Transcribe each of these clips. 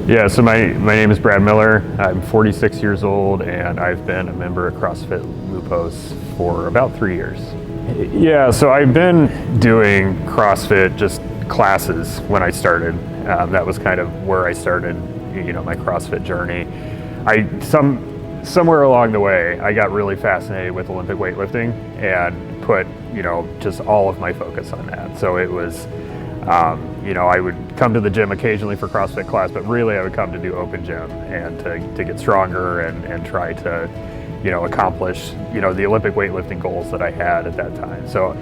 Yeah, so my name is Brad Miller. I'm 46 years old and I've been a member of CrossFit Lupos for about 3 years. Yeah, so I've been doing CrossFit just classes when I started. That was kind of where I started, my CrossFit journey. Somewhere along the way, I got really fascinated with Olympic weightlifting and put, just all of my focus on that. So it was, I would come to the gym occasionally for CrossFit class, but really I would come to do open gym and to get stronger and try to, accomplish, the Olympic weightlifting goals that I had at that time. So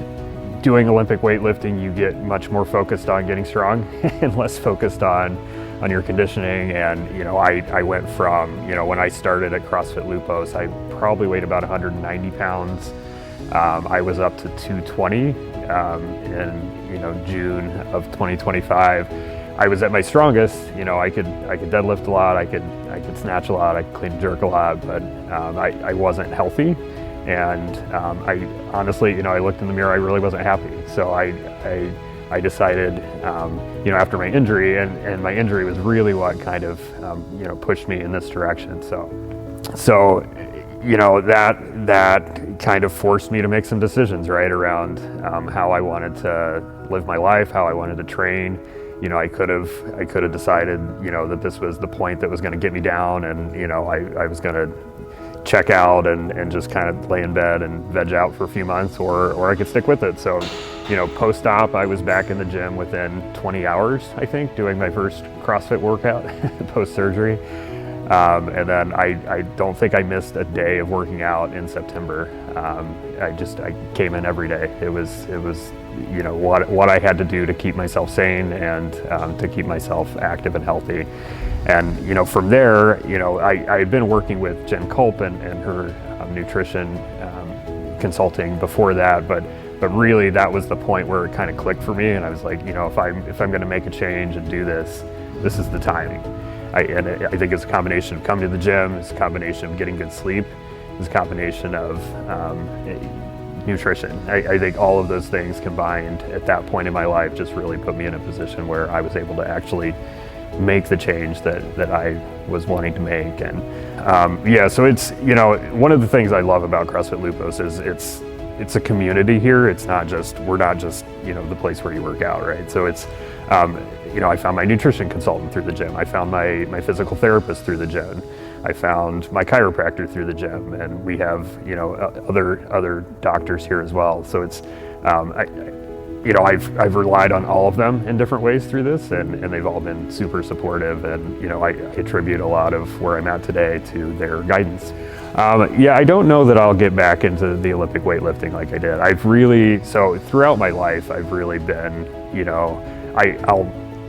doing Olympic weightlifting, you get much more focused on getting strong and less focused on your conditioning. And, I went from, when I started at CrossFit Lupos, I probably weighed about 190 pounds. I was up to 220 in June of 2025. I was at my strongest. I could deadlift a lot, I could snatch a lot, I could clean and jerk a lot, but I wasn't healthy. And I honestly, I looked in the mirror, I really wasn't happy. So I decided, after my injury, and my injury was really what kind of, pushed me in this direction. So that kind of forced me to make some decisions, right, around how I wanted to live my life, how I wanted to train. I could have decided, that this was the point that was going to get me down, and I was going to check out and just kind of lay in bed and veg out for a few months, or I could stick with it. So, post-op, I was back in the gym within 20 hours, I think, doing my first CrossFit workout post-surgery. And then I don't think I missed a day of working out in September. I came in every day. It was what I had to do to keep myself sane and to keep myself active and healthy. And from there, I had been working with Jen Culp and her nutrition consulting before that, but really that was the point where it kind of clicked for me, and I was like, if I'm going to make a change and do this is the timing. I think it's a combination of coming to the gym, it's a combination of getting good sleep, it's a combination of nutrition. I think all of those things combined at that point in my life just really put me in a position where I was able to actually make the change that I was wanting to make. And so it's, one of the things I love about CrossFit Lupos is it's a community here. We're not just, the place where you work out, right? So it's, I found my nutrition consultant through the gym. I found my physical therapist through the gym. I found my chiropractor through the gym, and we have, other doctors here as well. So it's, I've relied on all of them in different ways through this, and they've all been super supportive. And, I attribute a lot of where I'm at today to their guidance. I don't know that I'll get back into the Olympic weightlifting like I did. So throughout my life, I've really been,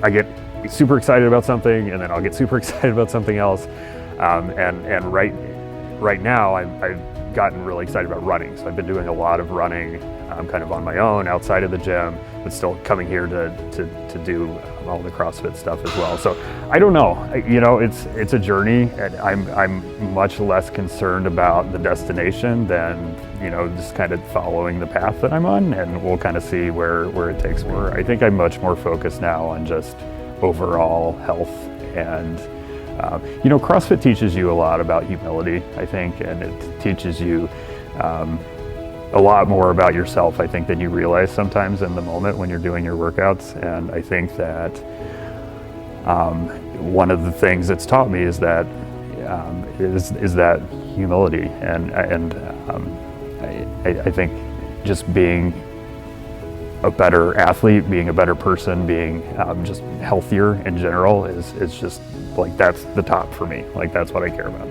I get super excited about something, and then I'll get super excited about something else. And right now I've gotten really excited about running. So I've been doing a lot of running kind of on my own outside of the gym, but still coming here to do all the CrossFit stuff as well. So I don't know, it's a journey, and I'm much less concerned about the destination than, just kind of following the path that I'm on, and we'll kind of see where it takes me. I think I'm much more focused now on just overall health. And CrossFit teaches you a lot about humility, I think, and it teaches you a lot more about yourself, I think, than you realize sometimes in the moment when you're doing your workouts. And I think that one of the things it's taught me is that humility, and I think just being a better athlete, being a better person, being just healthier in general is just like, that's the top for me. Like, that's what I care about.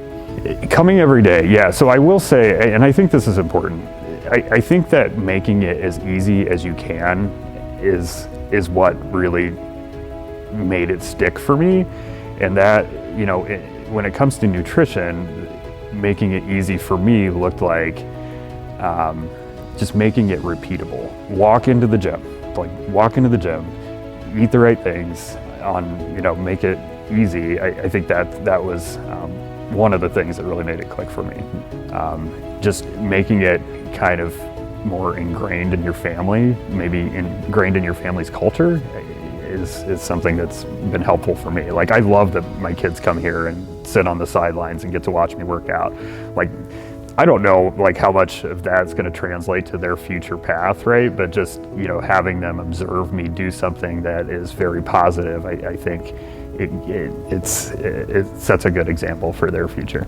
Coming every day, yeah. So I will say, and I think this is important, I think that making it as easy as you can is what really made it stick for me. And that, when it comes to nutrition, making it easy for me looked like just making it repeatable. Walk into the gym, eat the right things, make it easy. I think that was one of the things that really made it click for me. Just making it kind of more ingrained in your family, maybe ingrained in your family's culture, is something that's been helpful for me. Like, I love that my kids come here and sit on the sidelines and get to watch me work out. Like, I don't know like how much of that's going to translate to their future path, right? But just, you know, having them observe me do something that is very positive, I think it sets a good example for their future.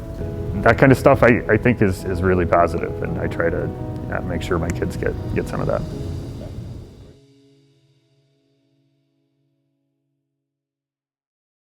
That kind of stuff I think is really positive, and I try to make sure my kids get some of that.